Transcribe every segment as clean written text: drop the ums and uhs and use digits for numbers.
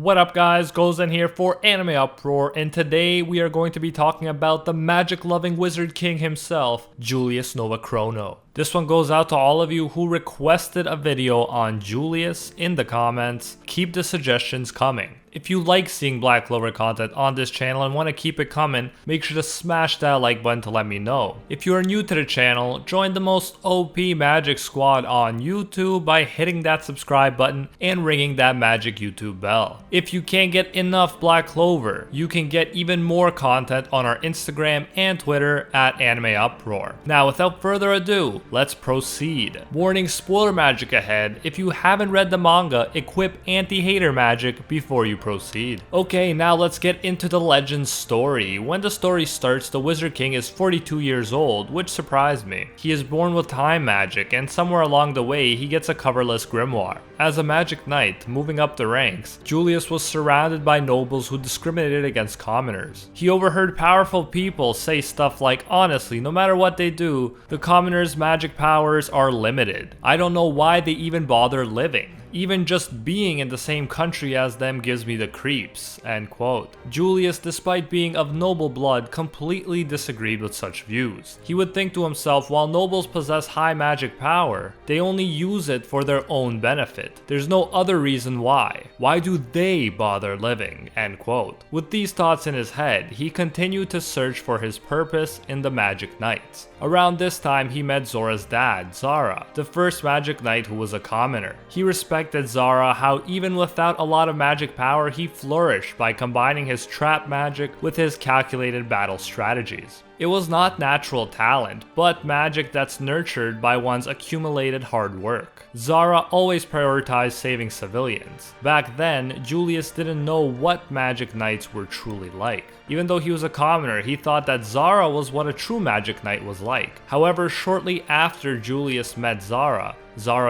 What up guys, Gozen here for AnimeUproar, and today we are going to be talking about the magic-loving wizard king himself, Julius Novachrono. This one goes out to all of you who requested a video on Julius in the comments. Keep the suggestions coming. If you like seeing Black Clover content on this channel and want to keep it coming, make sure to smash that like button to let me know. If you are new to the channel, join the most OP magic squad on YouTube by hitting that subscribe button and ringing that magic YouTube bell. If you can't get enough Black Clover, you can get even more content on our Instagram and Twitter at AnimeUproar. Now without further ado, let's proceed. Warning, spoiler magic ahead. If you haven't read the manga, equip anti-hater magic before you proceed. Okay, now let's get into the legend's story. When the story starts, the Wizard King is 42 years old, which surprised me. He is born with time magic, and somewhere along the way, he gets a coverless grimoire. As a magic knight, moving up the ranks, Julius was surrounded by nobles who discriminated against commoners. He overheard powerful people say stuff like, honestly, no matter what they do, the commoners' magic powers are limited. I don't know why they even bother living. Even just being in the same country as them gives me the creeps, end quote. Julius, despite being of noble blood, completely disagreed with such views. He would think to himself, while nobles possess high magic power, they only use it for their own benefit. There's no other reason why. Why do they bother living, end quote. With these thoughts in his head, he continued to search for his purpose in the Magic Knights. Around this time, he met Zora's dad, Zara, the first Magic Knight who was a commoner. He respected Zara how even without a lot of magic power, he flourished by combining his trap magic with his calculated battle strategies. It was not natural talent, but magic that's nurtured by one's accumulated hard work. Zara always prioritized saving civilians. Back then, Julius didn't know what magic knights were truly like. Even though he was a commoner, he thought that Zara was what a true magic knight was like. However, shortly after Julius met Zara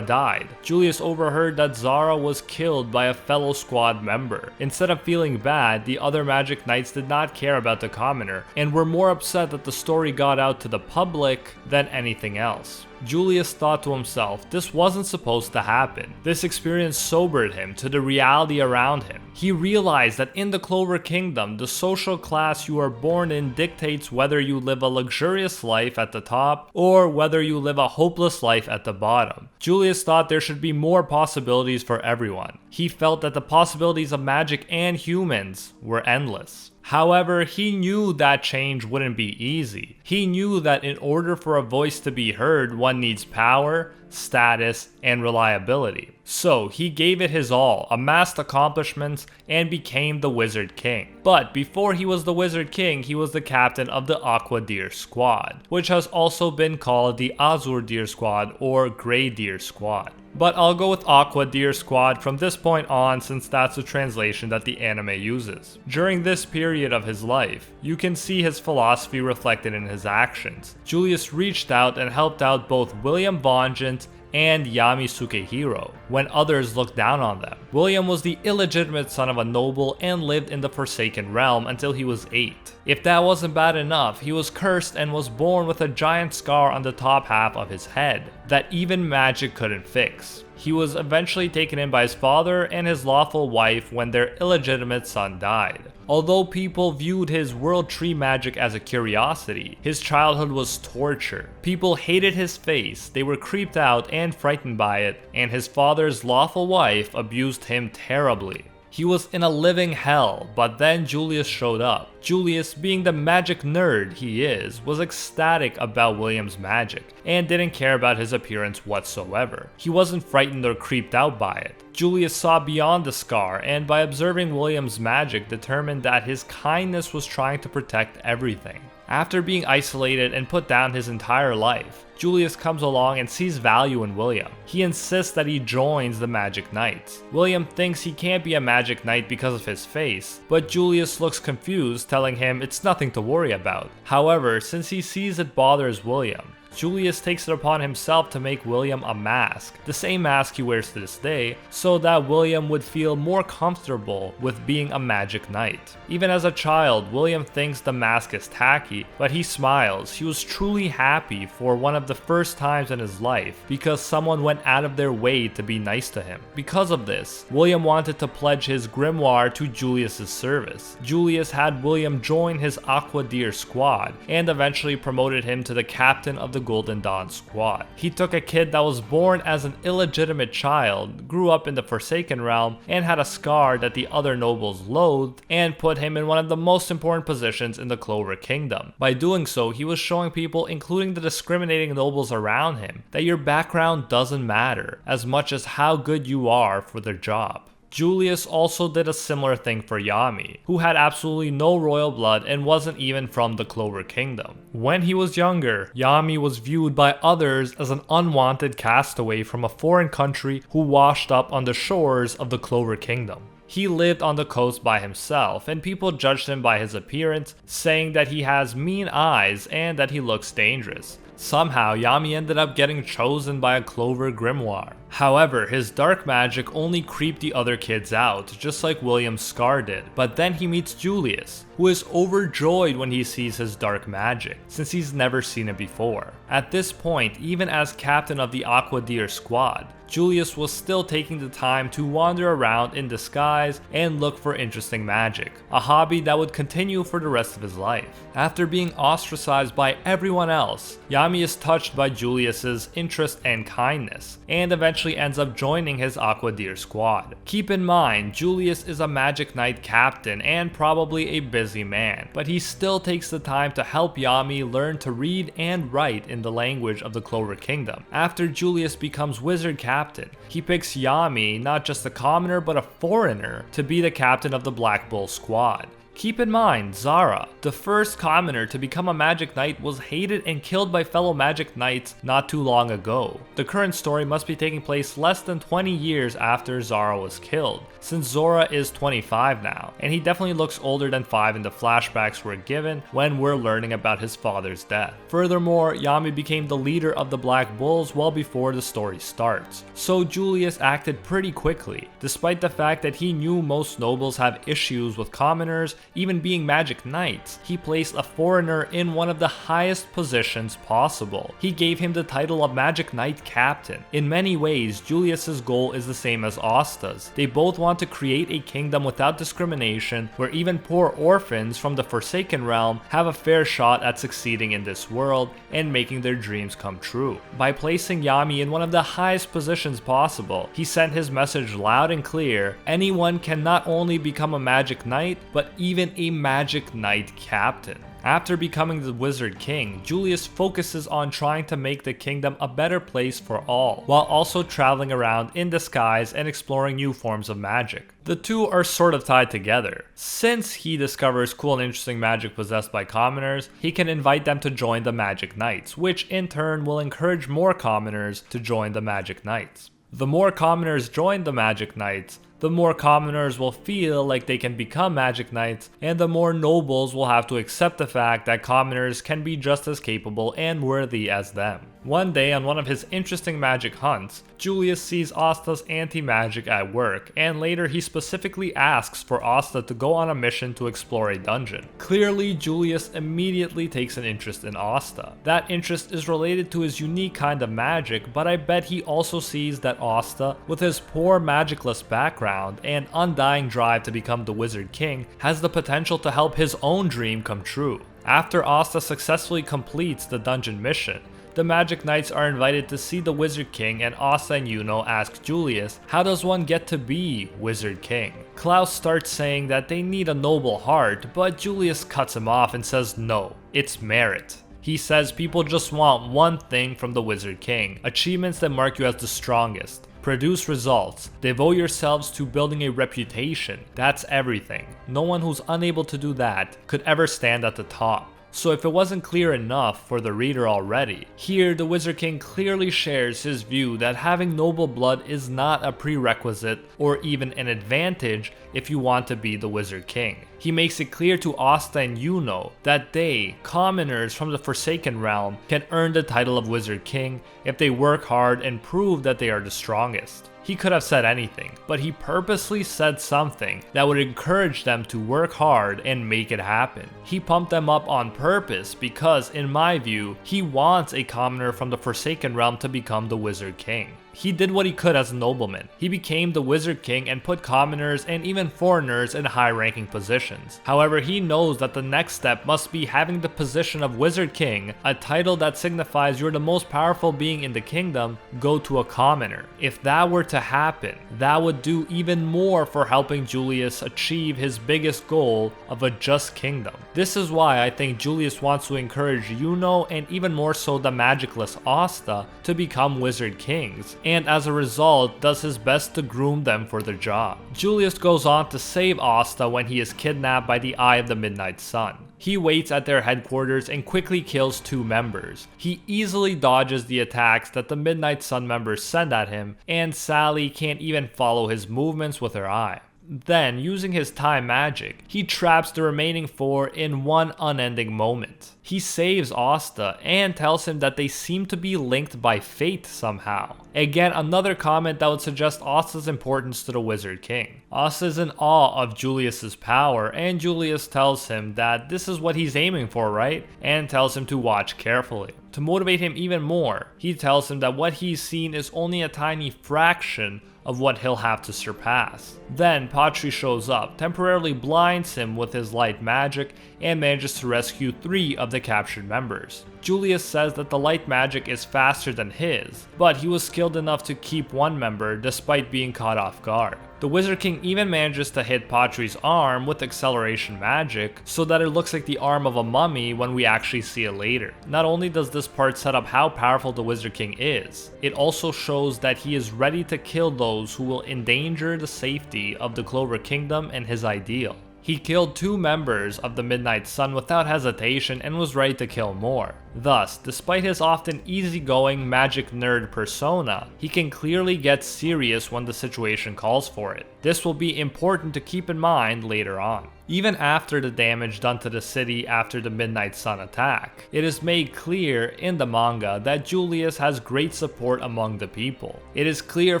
died. Julius overheard that Zara was killed by a fellow squad member. Instead of feeling bad, the other magic knights did not care about the commoner and were more upset that the story got out to the public than anything else. Julius thought to himself, this wasn't supposed to happen. This experience sobered him to the reality around him. He realized that in the Clover Kingdom, the social class you are born in dictates whether you live a luxurious life at the top or whether you live a hopeless life at the bottom. Julius thought there should be more possibilities for everyone. He felt that the possibilities of magic and humans were endless. However, he knew that change wouldn't be easy. He knew that in order for a voice to be heard, one needs power, status, and reliability. So he gave it his all, amassed accomplishments, and became the Wizard King. But before he was the Wizard King, he was the captain of the Aqua Deer Squad, which has also been called the Azure Deer Squad or Grey Deer Squad. But I'll go with Aqua Deer Squad from this point on, since that's the translation that the anime uses. During this period of his life, you can see his philosophy reflected in his actions. Julius reached out and helped out both William Vongent and Yami Sukehiro when others looked down on them. William was the illegitimate son of a noble and lived in the Forsaken Realm until he was 8. If that wasn't bad enough, he was cursed and was born with a giant scar on the top half of his head that even magic couldn't fix. He was eventually taken in by his father and his lawful wife when their illegitimate son died. Although people viewed his world tree magic as a curiosity, his childhood was torture. People hated his face, they were creeped out and frightened by it, and his father's lawful wife abused him terribly. He was in a living hell, but then Julius showed up. Julius, being the magic nerd he is, was ecstatic about William's magic and didn't care about his appearance whatsoever. He wasn't frightened or creeped out by it. Julius saw beyond the scar and by observing William's magic determined that his kindness was trying to protect everything. After being isolated and put down his entire life, Julius comes along and sees value in William. He insists that he joins the Magic Knights. William thinks he can't be a Magic Knight because of his face, but Julius looks confused, telling him it's nothing to worry about. However, since he sees it bothers William, Julius takes it upon himself to make William a mask, the same mask he wears to this day, so that William would feel more comfortable with being a magic knight. Even as a child, William thinks the mask is tacky, but he smiles. He was truly happy for one of the first times in his life because someone went out of their way to be nice to him. Because of this, William wanted to pledge his grimoire to Julius's service. Julius had William join his Aquadeer squad and eventually promoted him to the captain of the Golden Dawn squad. He took a kid that was born as an illegitimate child, grew up in the Forsaken Realm, and had a scar that the other nobles loathed, and put him in one of the most important positions in the Clover Kingdom. By doing so, he was showing people, including the discriminating nobles around him, that your background doesn't matter as much as how good you are for their job. Julius also did a similar thing for Yami, who had absolutely no royal blood and wasn't even from the Clover Kingdom. When he was younger, Yami was viewed by others as an unwanted castaway from a foreign country who washed up on the shores of the Clover Kingdom. He lived on the coast by himself, and people judged him by his appearance, saying that he has mean eyes and that he looks dangerous. Somehow, Yami ended up getting chosen by a Clover grimoire. However, his dark magic only creeped the other kids out, just like William's scar did. But then he meets Julius, who is overjoyed when he sees his dark magic, since he's never seen it before. At this point, even as captain of the Aquadeer squad, Julius was still taking the time to wander around in disguise and look for interesting magic, a hobby that would continue for the rest of his life. After being ostracized by everyone else, Yami is touched by Julius's interest and kindness, and eventually ends up joining his Aquadeer squad. Keep in mind, Julius is a Magic Knight captain and probably a busy man, but he still takes the time to help Yami learn to read and write in the language of the Clover Kingdom. After Julius becomes wizard captain, he picks Yami, not just a commoner but a foreigner, to be the captain of the Black Bull squad. Keep in mind, Zara, the first commoner to become a Magic Knight, was hated and killed by fellow Magic Knights not too long ago. The current story must be taking place less than 20 years after Zara was killed, since Zora is 25 now, and he definitely looks older than 5 in the flashbacks we're given when we're learning about his father's death. Furthermore, Yami became the leader of the Black Bulls well before the story starts, so Julius acted pretty quickly, despite the fact that he knew most nobles have issues with commoners even being Magic Knights. He placed a foreigner in one of the highest positions possible. He gave him the title of Magic Knight Captain. In many ways, Julius's goal is the same as Asta's. They both want to create a kingdom without discrimination, where even poor orphans from the Forsaken Realm have a fair shot at succeeding in this world and making their dreams come true. By placing Yami in one of the highest positions possible, he sent his message loud and clear: anyone can not only become a Magic Knight, but even a Magic Knight captain. After becoming the Wizard King, Julius focuses on trying to make the kingdom a better place for all, while also traveling around in disguise and exploring new forms of magic. The two are sort of tied together. Since he discovers cool and interesting magic possessed by commoners, he can invite them to join the Magic Knights, which in turn will encourage more commoners to join the Magic Knights. The more commoners join the Magic Knights, the more commoners will feel like they can become Magic Knights, and the more nobles will have to accept the fact that commoners can be just as capable and worthy as them. One day, on one of his interesting magic hunts, Julius sees Asta's anti-magic at work, and later he specifically asks for Asta to go on a mission to explore a dungeon. Clearly, Julius immediately takes an interest in Asta. That interest is related to his unique kind of magic, but I bet he also sees that Asta, with his poor magicless background and undying drive to become the Wizard King, has the potential to help his own dream come true. After Asta successfully completes the dungeon mission, the Magic Knights are invited to see the Wizard King, and Asta and Yuno ask Julius, how does one get to be Wizard King? Klaus starts saying that they need a noble heart, but Julius cuts him off and says no, it's merit. He says people just want one thing from the Wizard King: achievements that mark you as the strongest. Produce results. Devote yourselves to building a reputation. That's everything. No one who's unable to do that could ever stand at the top. So if it wasn't clear enough for the reader already, here the Wizard King clearly shares his view that having noble blood is not a prerequisite or even an advantage if you want to be the Wizard King. He makes it clear to Asta and Yuno that they, commoners from the Forsaken Realm, can earn the title of Wizard King if they work hard and prove that they are the strongest. He could have said anything, but he purposely said something that would encourage them to work hard and make it happen. He pumped them up on purpose because, in my view, he wants a commoner from the Forsaken Realm to become the Wizard King. He did what he could as a nobleman. He became the Wizard King and put commoners and even foreigners in high-ranking positions. However, he knows that the next step must be having the position of Wizard King, a title that signifies you're the most powerful being in the kingdom, go to a commoner. If that were to happen, that would do even more for helping Julius achieve his biggest goal of a just kingdom. This is why I think Julius wants to encourage Yuno and even more so the magicless Asta to become Wizard Kings, and as a result does his best to groom them for their job. Julius goes on to save Asta when he is kidnapped by the Eye of the Midnight Sun. He waits at their headquarters and quickly kills 2 members. He easily dodges the attacks that the Midnight Sun members send at him, and Sally can't even follow his movements with her eye. Then, using his time magic, he traps the remaining 4 in one unending moment. He saves Asta and tells him that they seem to be linked by fate somehow. Again, another comment that would suggest Asta's importance to the Wizard King. Asta is in awe of Julius's power, and Julius tells him that this is what he's aiming for, right? And tells him to watch carefully. To motivate him even more, he tells him that what he's seen is only a tiny fraction of what he'll have to surpass. Then Patri shows up, temporarily blinds him with his light magic, and manages to rescue 3 of the captured members. Julius says that the light magic is faster than his, but he was skilled enough to keep 1 member despite being caught off guard. The Wizard King even manages to hit Patri's arm with acceleration magic so that it looks like the arm of a mummy when we actually see it later. Not only does this part set up how powerful the Wizard King is, it also shows that he is ready to kill those who will endanger the safety of the Clover Kingdom and his ideal. He killed 2 members of the Midnight Sun without hesitation and was ready to kill more. Thus, despite his often easygoing magic nerd persona, he can clearly get serious when the situation calls for it. This will be important to keep in mind later on. Even after the damage done to the city after the Midnight Sun attack, it is made clear in the manga that Julius has great support among the people. It is clear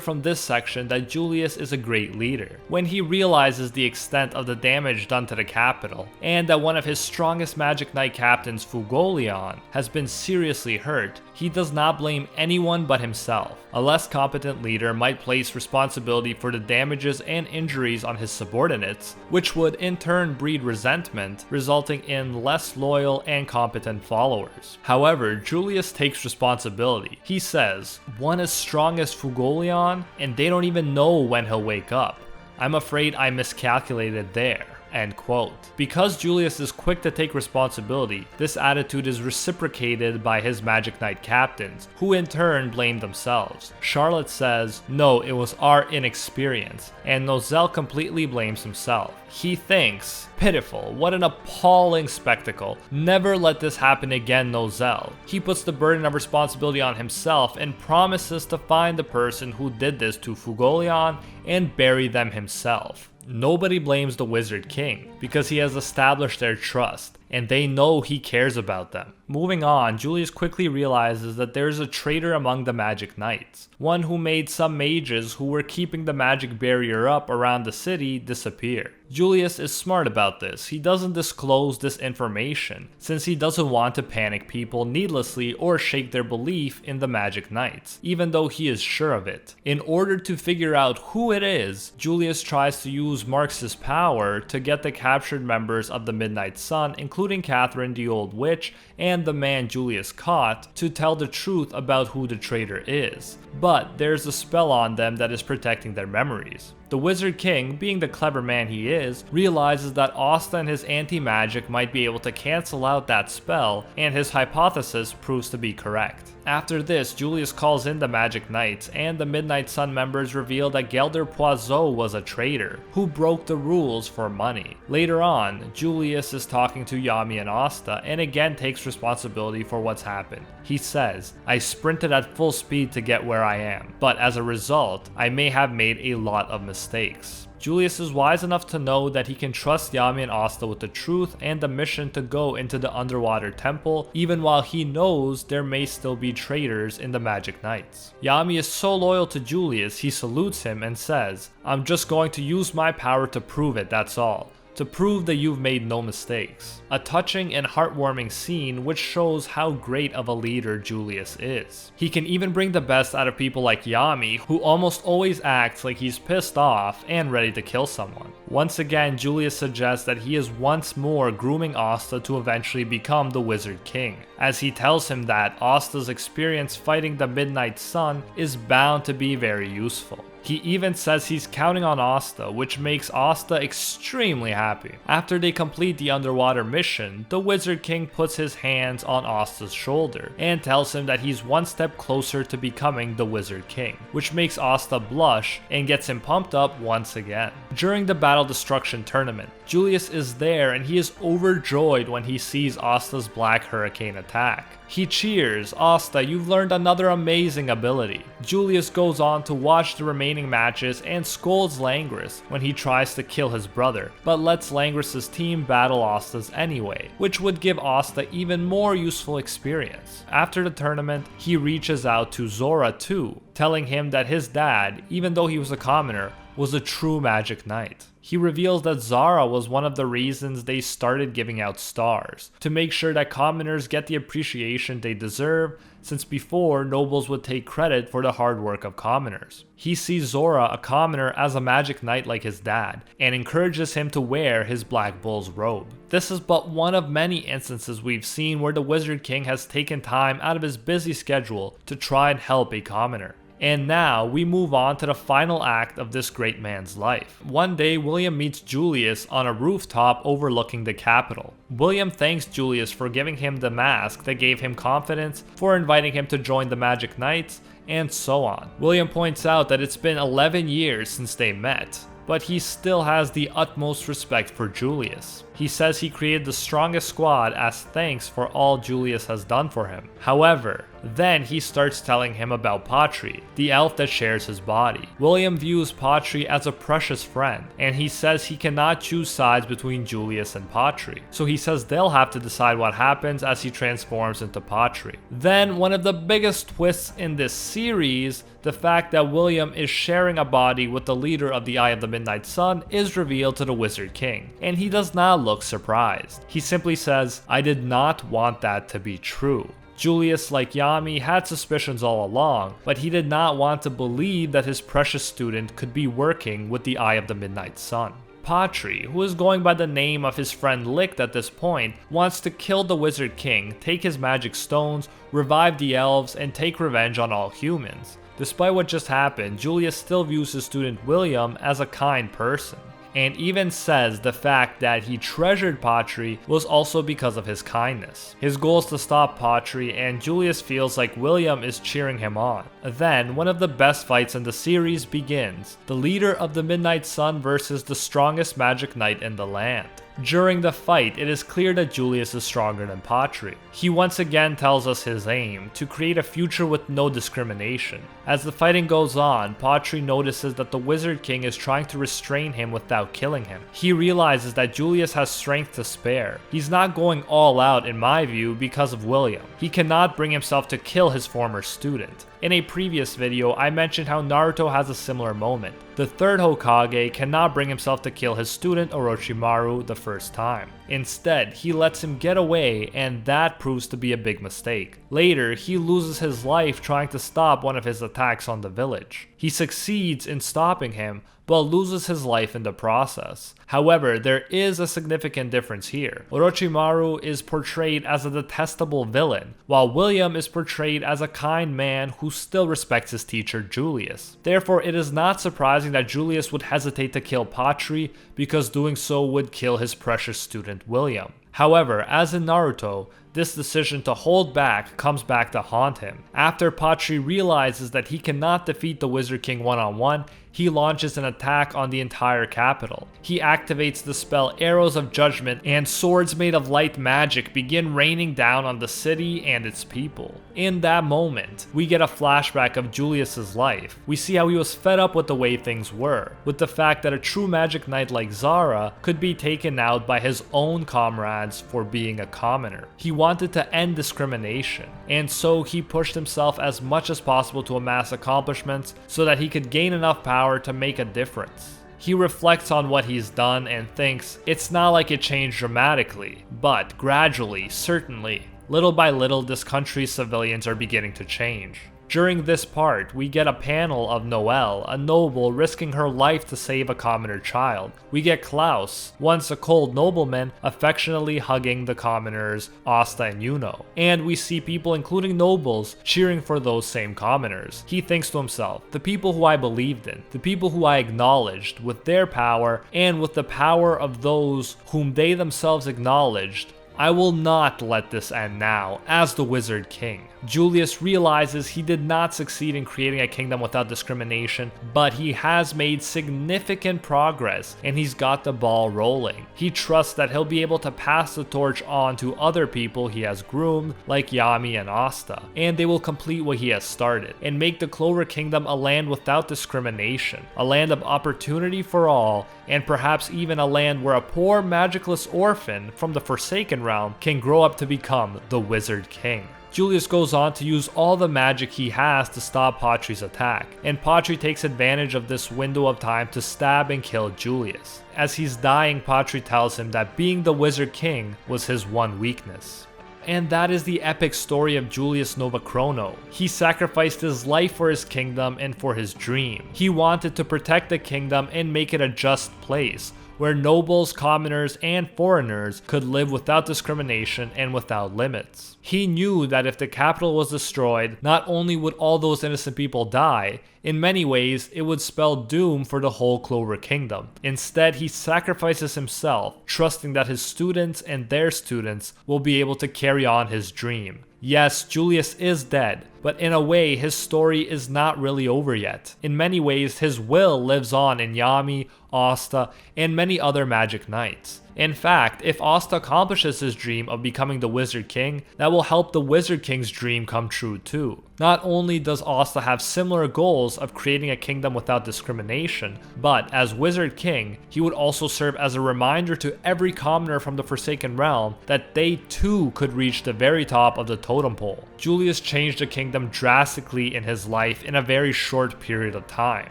from this section that Julius is a great leader. When he realizes the extent of the damage done to the capital, and that one of his strongest Magic Knight captains, Fugolion, has been seriously hurt, he does not blame anyone but himself. A less competent leader might place responsibility for the damages and injuries on his subordinates, which would in turn breed resentment, resulting in less loyal and competent followers. However, Julius takes responsibility. He says, "One as strong as Fugolion, and they don't even know when he'll wake up. I'm afraid I miscalculated there." End quote. Because Julius is quick to take responsibility, this attitude is reciprocated by his Magic Knight captains, who in turn blame themselves. Charlotte says, "No, it was our inexperience," and Nozel completely blames himself. He thinks, "Pitiful, what an appalling spectacle. Never let this happen again, Nozel." He puts the burden of responsibility on himself and promises to find the person who did this to Fugolion and bury them himself. Nobody blames the Wizard King because he has established their trust, and they know he cares about them. Moving on, Julius quickly realizes that there is a traitor among the Magic Knights, one who made some mages who were keeping the magic barrier up around the city disappear. Julius is smart about this. He doesn't disclose this information, since he doesn't want to panic people needlessly or shake their belief in the Magic Knights, even though he is sure of it. In order to figure out who it is, Julius tries to use Marx's power to get the captured members of the Midnight Sun, including Catherine the Old Witch and the man Julius caught, to tell the truth about who the traitor is. But there's a spell on them that is protecting their memories. The Wizard King, being the clever man he is, realizes that Asta and his anti-magic might be able to cancel out that spell, and his hypothesis proves to be correct. After this, Julius calls in the Magic Knights, and the Midnight Sun members reveal that Gelder Poiseau was a traitor, who broke the rules for money. Later on, Julius is talking to Yami and Asta, and again takes responsibility for what's happened. He says, "I sprinted at full speed to get where I am, but as a result, I may have made a lot of mistakes. mistakes. Julius is wise enough to know that he can trust Yami and Asta with the truth and the mission to go into the underwater temple, even while he knows there may still be traitors in the Magic Knights. Yami is so loyal to Julius, he salutes him and says, "I'm just going to use my power to prove it, that's all. To prove that you've made no mistakes." A touching and heartwarming scene which shows how great of a leader Julius is. He can even bring the best out of people like Yami, who almost always acts like he's pissed off and ready to kill someone. Once again, Julius suggests that he is once more grooming Asta to eventually become the Wizard King, as he tells him that Asta's experience fighting the Midnight Sun is bound to be very useful. He even says he's counting on Asta, which makes Asta extremely happy. After they complete the underwater mission, the Wizard King puts his hands on Asta's shoulder and tells him that he's one step closer to becoming the Wizard King, which makes Asta blush and gets him pumped up once again. During the Battle Destruction tournament, Julius is there and he is overjoyed when he sees Asta's Black Hurricane attack. He cheers, "Asta, you've learned another amazing ability." Julius goes on to watch the remaining matches and scolds Langris when he tries to kill his brother, but lets Langris's team battle Asta's anyway, which would give Asta even more useful experience. After the tournament, he reaches out to Zora too, telling him that his dad, even though he was a commoner, was a true Magic Knight. He reveals that Zara was one of the reasons they started giving out stars, to make sure that commoners get the appreciation they deserve, since before nobles would take credit for the hard work of commoners. He sees Zora, a commoner, as a Magic Knight like his dad, and encourages him to wear his Black Bull's robe. This is but one of many instances we've seen where the Wizard King has taken time out of his busy schedule to try and help a commoner. And now we move on to the final act of this great man's life. One day, William meets Julius on a rooftop overlooking the capital. William thanks Julius for giving him the mask that gave him confidence, for inviting him to join the Magic Knights, and so on. William points out that it's been 11 years since they met, but he still has the utmost respect for Julius. He says he created the strongest squad as thanks for all Julius has done for him. However, then he starts telling him about Patri, the elf that shares his body. William views Patri as a precious friend, and he says he cannot choose sides between Julius and Patri. So he says they'll have to decide what happens as he transforms into Patri. Then, one of the biggest twists in this series, the fact that William is sharing a body with the leader of the Eye of the Midnight Sun, is revealed to the Wizard King, and he does not look surprised. He simply says, "I did not want that to be true." Julius, like Yami, had suspicions all along, but he did not want to believe that his precious student could be working with the Eye of the Midnight Sun. Patri, who is going by the name of his friend Licht at this point, wants to kill the Wizard King, take his magic stones, revive the elves, and take revenge on all humans. Despite what just happened, Julius still views his student William as a kind person, and even says the fact that he treasured Patri was also because of his kindness. His goal is to stop Patri, and Julius feels like William is cheering him on. Then, one of the best fights in the series begins, the leader of the Midnight Sun versus the strongest Magic Knight in the land. During the fight, it is clear that Julius is stronger than Patri. He once again tells us his aim, to create a future with no discrimination. As the fighting goes on, Patri notices that the Wizard King is trying to restrain him without killing him. He realizes that Julius has strength to spare. He's not going all out in my view because of William. He cannot bring himself to kill his former student. In a previous video, I mentioned how Naruto has a similar moment. The third Hokage cannot bring himself to kill his student Orochimaru the first time. Instead, he lets him get away, and that proves to be a big mistake. Later, he loses his life trying to stop one of his attacks on the village. He succeeds in stopping him, but loses his life in the process. However, there is a significant difference here. Orochimaru is portrayed as a detestable villain, while William is portrayed as a kind man who still respects his teacher Julius. Therefore, it is not surprising that Julius would hesitate to kill Patri, because doing so would kill his precious student William. However, as in Naruto, This decision to hold back comes back to haunt him. After Patri realizes that he cannot defeat the Wizard King one-on-one, he launches an attack on the entire capital. He activates the spell Arrows of Judgment, and swords made of light magic begin raining down on the city and its people. In that moment, we get a flashback of Julius's life. We see how he was fed up with the way things were, with the fact that a true magic knight like Zara could be taken out by his own comrades for being a commoner. He wanted to end discrimination, and so he pushed himself as much as possible to amass accomplishments so that he could gain enough power to make a difference. He reflects on what he's done and thinks it's not like it changed dramatically, but gradually, certainly, little by little, this country's civilians are beginning to change. During this part, we get a panel of Noelle, a noble risking her life to save a commoner child. We get Klaus, once a cold nobleman, affectionately hugging the commoners Asta and Yuno. And we see people, including nobles, cheering for those same commoners. He thinks to himself, the people who I believed in, the people who I acknowledged with their power and with the power of those whom they themselves acknowledged, I will not let this end now, as the Wizard King. Julius realizes he did not succeed in creating a kingdom without discrimination, but he has made significant progress and he's got the ball rolling. He trusts that he'll be able to pass the torch on to other people he has groomed, like Yami and Asta, and they will complete what he has started and make the Clover Kingdom a land without discrimination, a land of opportunity for all, and perhaps even a land where a poor magicless orphan from the Forsaken Realm can grow up to become the Wizard King. Julius goes on to use all the magic he has to stop Patri's attack, and Patri takes advantage of this window of time to stab and kill Julius. As he's dying, Patri tells him that being the Wizard King was his one weakness. And that is the epic story of Julius Novachrono. He sacrificed his life for his kingdom and for his dream. He wanted to protect the kingdom and make it a just place, where nobles, commoners, and foreigners could live without discrimination and without limits. He knew that if the capital was destroyed, not only would all those innocent people die, in many ways it would spell doom for the whole Clover Kingdom. Instead, he sacrifices himself, trusting that his students and their students will be able to carry on his dream. Yes, Julius is dead, but in a way, his story is not really over yet. In many ways, his will lives on in Yami, Asta, and many other magic knights. In fact, if Asta accomplishes his dream of becoming the Wizard King, that will help the Wizard King's dream come true too. Not only does Asta have similar goals of creating a kingdom without discrimination, but as Wizard King, he would also serve as a reminder to every commoner from the Forsaken Realm that they too could reach the very top of the totem pole. Julius changed the kingdom drastically in his life in a very short period of time.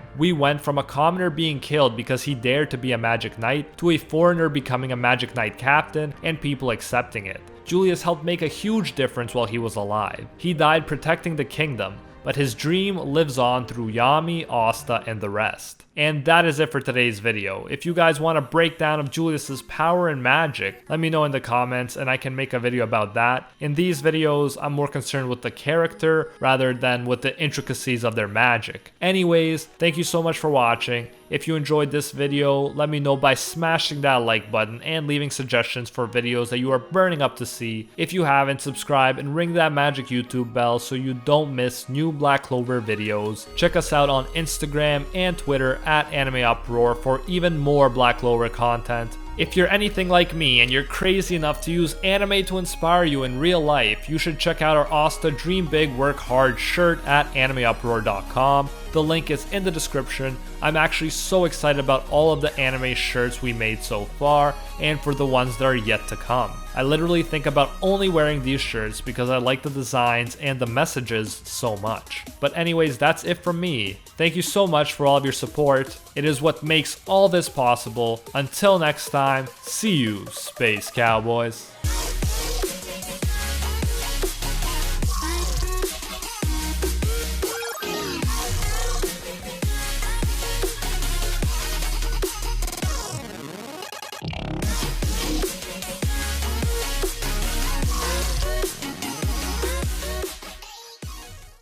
We went from a commoner being killed because he dared to be a magic knight to a foreigner becoming a magic knight captain and people accepting it. Julius helped make a huge difference while he was alive. He died protecting the kingdom, but his dream lives on through Yami, Asta, and the rest. And that is it for today's video. If you guys want a breakdown of Julius's power and magic, let me know in the comments and I can make a video about that. In these videos, I'm more concerned with the character rather than with the intricacies of their magic. Anyways, thank you so much for watching. If you enjoyed this video, let me know by smashing that like button and leaving suggestions for videos that you are burning up to see. If you haven't, subscribe and ring that magic YouTube bell so you don't miss new Black Clover videos. Check us out on Instagram and Twitter at AnimeUproar for even more Black Clover content. If you're anything like me and you're crazy enough to use anime to inspire you in real life, you should check out our Asta Dream Big Work Hard shirt at AnimeUproar.com. The link is in the description. I'm actually so excited about all of the anime shirts we made so far and for the ones that are yet to come. I literally think about only wearing these shirts because I like the designs and the messages so much. But anyways, that's it from me. Thank you so much for all of your support. It is what makes all this possible. Until next time, see you, Space Cowboys.